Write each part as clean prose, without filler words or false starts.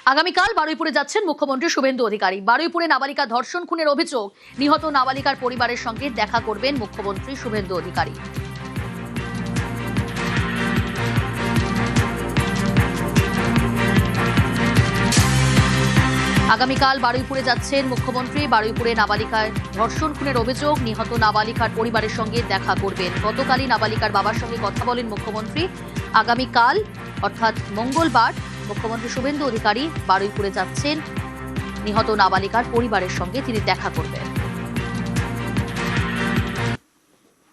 আগামীকাল বারুইপুরে যাচ্ছেন মুখ্যমন্ত্রী শুভেন্দু অধিকারী। বারুইপুরে নাবালিকা ধর্ষণ খুনের অভিযোগ, নিহত নাবালিকার পরিবারের সঙ্গে দেখা করবেন মুখ্যমন্ত্রী শুভেন্দু অধিকারী। আগামীকাল বারুইপুরে যাচ্ছেন মুখ্যমন্ত্রী। বারুইপুরে নাবালিকার ধর্ষণ খুনের অভিযোগ, নিহত নাবালিকার পরিবারের সঙ্গে দেখা করবেন। গতকালই নাবালিকার বাবার সঙ্গে কথা বলেন মুখ্যমন্ত্রী। আগামীকাল অর্থাৎ মঙ্গলবার মুখ্যমন্ত্রী শুভেন্দু অধিকারী বারুইপুরে যাচ্ছেন। নিহত নাবালিকার পরিবারের সঙ্গে তিনি দেখা করবেন।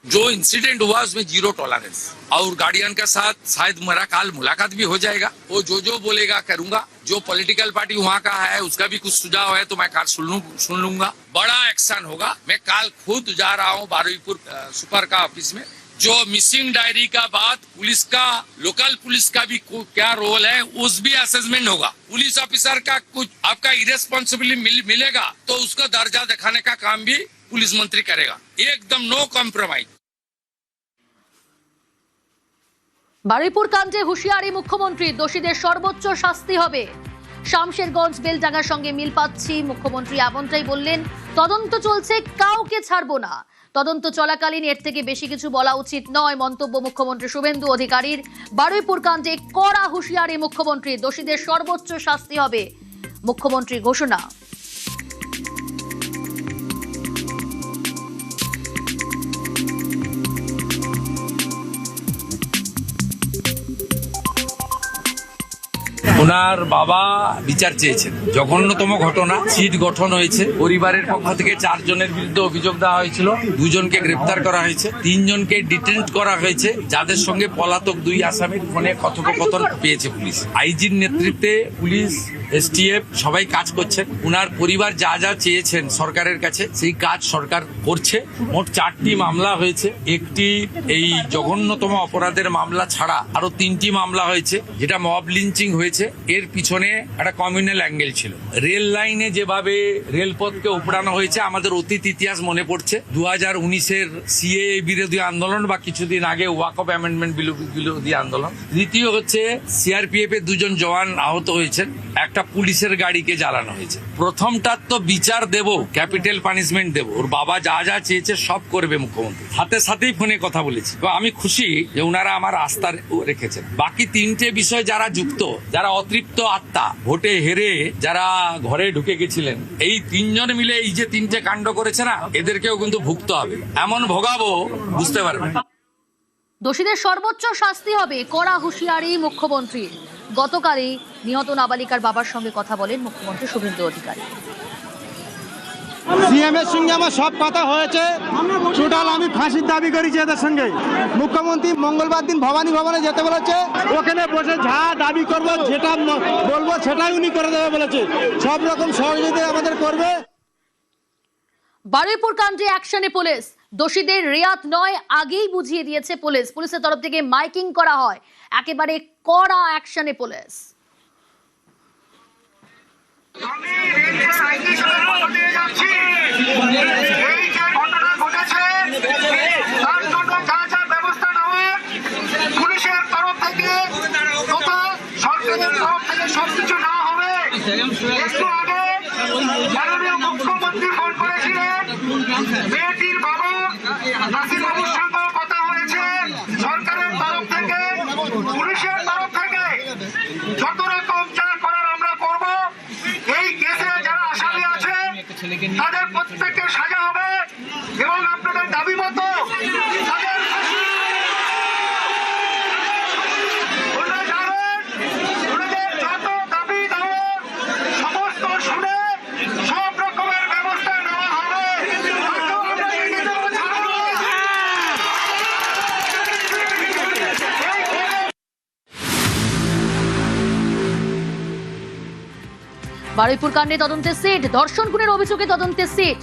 जो इंसिडेंट हुआ उसमें जीरो टॉलरेंस और गार्डियन के साथ शायद मेरा कल मुलाकात भी हो जाएगा। वो जो बोलेगा करूंगा। जो पॉलिटिकल पार्टी वहाँ का है उसका भी कुछ सुझाव है तो मैं कल सुन लूंगा। बड़ा एक्शन होगा। मैं कल खुद जा रहा हूँ बारुईपुर सुपर का ऑफिस में। जो मिसिंग डायरी का बाद पुलिस का, लोकल पुलिस का भी क्या रोल है उस भी असेसमेंट होगा। पुलिस ऑफिसर का कुछ आपका इरेस्पॉन्सिबिलिटी मिलेगा तो उसका दर्जा दिखाने का काम भी पुलिस मंत्री करेगा। एकदम नो कॉम्प्रोमाइज। বারুইপুর কাণ্ডে হুঁশিয়ারি মুখ্যমন্ত্রী, দোষীদের সর্বোচ্চ শাস্তি হবে। শামশেরগঞ্জ বেলডাঙ্গার সঙ্গে মিল পাচ্ছি, মুখ্যমন্ত্রী এমনটাই বললেন। তদন্ত চলছে, কাউকে ছাড়বো না। তদন্ত চলাকালীন এর থেকে বেশি কিছু বলা উচিত নয়, মন্তব্য মুখ্যমন্ত্রী শুভেন্দু অধিকারীর। বারুইপুর কাণ্ডে কড়া হুঁশিয়ারি মুখ্যমন্ত্রী, দোষীদের সর্বোচ্চ শাস্তি হবে, মুখ্যমন্ত্রীর ঘোষণা। ওনার বাবা বিচার চেয়েছেন। জঘন্যতম ঘটনা, সিট গঠন হয়েছে। পরিবারের পক্ষ থেকে 4 জনের বিরুদ্ধে অভিযোগ দেওয়া হয়েছিল। 2 জনকে গ্রেপ্তার করা হয়েছে, 3 জনকে ডিটেন্ট করা হয়েছে, যাদের সঙ্গে পলাতক 2 আসামির ফোনে কথোপকথন পেয়েছে পুলিশ। আইজির নেতৃত্বে পুলিশ, এসটিএফ সবাই কাজ করছেন। উনার পরিবার যা যা চেয়েছেন সরকারের কাছে সেই কাজ সরকার করছে। মোট 4টি মামলা হয়েছে। একটি এই জঘন্যতম অপরাধের মামলা ছাড়া আরো 3টি মামলা হয়েছে, যেটা মব লিঞ্চিং হয়েছে। এর পিছনে একটা কমিউনাল অ্যাঙ্গেল ছিল। রেল লাইনে যেভাবে রেলপথকে উপড়ানো হয়েছে, আমাদের অতীত ইতিহাস মনে পড়ছে। 2019-এর সিএএ বিরোধী আন্দোলন বা কিছুদিন আগে ওয়াকফ অ্যামেন্ডমেন্ট বিরোধী আন্দোলন। দ্বিতীয় হচ্ছে সিআরপিএফ এর 2 জন জওয়ান আহত হয়েছেন, একটা পুলিশের গাড়িকে জ্বালানো হয়েছে। প্রথমটার তো বিচার দেব, ক্যাপিটাল পানিশমেন্ট দেব। ওর বাবা যা যা চেয়েছে সব করবে মুখ্যমন্ত্রী। সাথেই ফোনে কথা বলেছি। তো আমি খুশি যে ওনারা আমার আস্থা রেখেছেন। বাকি 3টে বিষয় যারা যুক্ত, যারা অতৃপ্ত আত্মা, ভোটে হেরে যারা ঘরে ঢুকে গেছিলেন, এই 3 জন মিলে এই যে 3টে কাণ্ড করেছে না, এদেরকেও কিন্তু ভুগতে হবে। এমন ভোগাবো বুঝতে পারবেন। দোষীদের সর্বোচ্চ শাস্তি হবে, কড়া হুঁশিয়ারি মুখ্যমন্ত্রী। গতকালই নিহত নাবালিকার বাবার সঙ্গে কথা বলেন মুখ্যমন্ত্রী শুভেন্দু অধিকারী। সিএম এর সঙ্গে আমার সব কথা হয়েছে। টোটাল আমি ফাঁসির দাবি করেছি এদের সঙ্গে। মুখ্যমন্ত্রী মঙ্গলবার দিন ভবানী ভবনে যেতে বলেছে। ওখানে বসে যা দাবি করবো, যেটা বলবো সেটাই উনি করে দেবে বলেছে। সব রকম সহযোগিতা আমাদের করবে। বারুইপুর কাণ্ডে অ্যাকশনে পুলিশ, দোষীদের রেয়াত নয়, আগেই বুঝিয়ে দিয়েছে পুলিশ। পুলিশের তরফ থেকে মাইকিং করা হয়, একেবারে কড়া অ্যাকশনে পুলিশ। পুলিশের তরফ থেকে সরকারের তরফ থেকে সবকিছু না হবে। একটু আগে মাননীয় মুখ্যমন্ত্রী ফোন করেছিলেন, মেয়েটির বাবা নাসির বাবুর সঙ্গে কথা হয়েছে। সরকারের তরফ থেকে, পুলিশের তরফ থেকে যত রকম যা করার আমরা করব। এই কেসে যারা আসামি আছে তাদের প্রত্যেককে সাজা হবে এবং আপনাদের দাবি মতো তাদের বারুইপুর কাণ্ডে তদন্তের সিট, ধর্ষণ খুনের অভিযোগে তদন্তের সিট।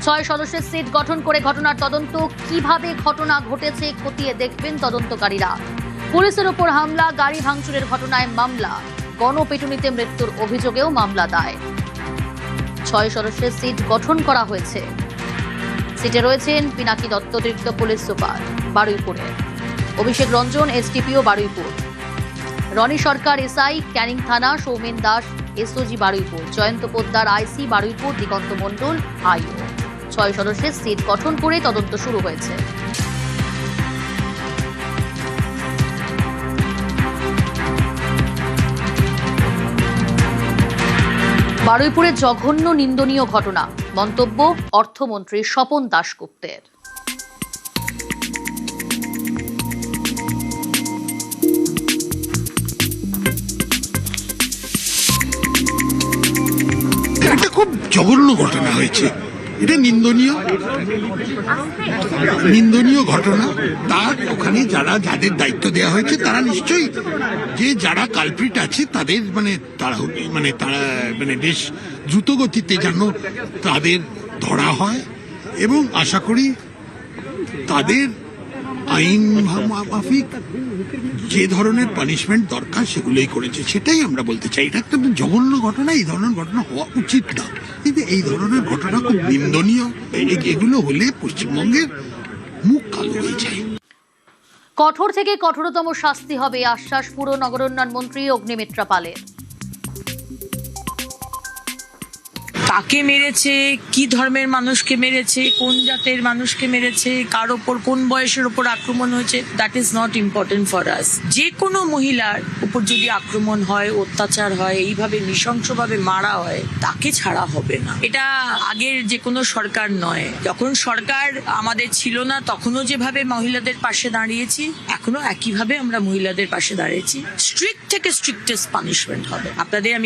6 সদস্যের সিট গঠন করে ঘটনার তদন্ত, কিভাবে ঘটনা ঘটেছে খতিয়ে দেখবেন তদন্তকারীরা। পুলিশের উপর হামলা, গাড়ি ভাঙচুরের ঘটনায় মামলা, গণপিটুনিতে মৃত্যুর অভিযোগেও মামলা দায়। 6 সদস্যের সিট গঠন করা হয়েছে। সিটে রয়েছেন পিনাকি দত্ত, অতিরিক্ত পুলিশ সুপার বারুইপুরে, অভিষেক রঞ্জন, এসডিপিও বারুইপুর, রনি সরকার এসআই ক্যানিং থানা, সৌমেন দাস এসওজি বারুইপুর, জয়ন্ত পোদ্দার আইসি বারুইপুর, দিগন্ত মণ্ডল আইও। 6 সদস্যের সেট গঠন করে তদন্ত শুরু হয়েছে। বারুইপুরে জঘন্য নিন্দনীয় ঘটনা, মন্তব্য অর্থমন্ত্রী স্বপন দাশগুপ্তের। এটা খুব জঘন্য ঘটনা হয়েছে, এটা নিন্দনীয় ঘটনা। তার ওখানে যাদের দায়িত্ব দেওয়া হয়েছে তারা নিশ্চয়ই যারা কালপ্রিট আছে তাদের তারা বেশ দ্রুত গতিতে যেন তাদের ধরা হয় এবং আশা করি তাদের আইন মাফিক যে ধরনের পানিশমেন্ট দরকার সেগুলোই করেছে, সেটাই আমরা বলতে চাই। এটা একটা জঘন্য ঘটনা, এই ধরনের ঘটনা হওয়া উচিত না, কিন্তু এই ধরনের ঘটনা খুব নিন্দনীয়। এগুলো হলে পশ্চিমবঙ্গের মুখ কালো হয়ে যায়। কঠোর থেকে কঠোরতম শাস্তি হবে, আশ্বাস পুর নগরোন্নয়ন মন্ত্রী অগ্নিমিত্রা পালের। কাকে মেরেছে, কি ধর্মের মানুষকে মেরেছে, কোন জাতের মানুষকে মেরেছে, কার ওপর কোন বয়সের ওপর আক্রমণ হয়েছে, that is not important for us. যে কোনো মহিলার উপর যদি আক্রমণ হয়, অত্যাচার হয়, এইভাবে নৃশংসভাবে মারা হয়, তাকে ছাড়া হবে না। এটা আগের যে কোনো সরকার নয়। যখন সরকার আমাদের ছিল না তখনও যেভাবে মহিলাদের পাশে দাঁড়িয়েছি, এখনো একইভাবে আমরা মহিলাদের পাশে দাঁড়িয়েছি। স্ট্রিক্ট থেকে স্ট্রিক্টেস্ট পানিশমেন্ট হবে। আপনাদের আমি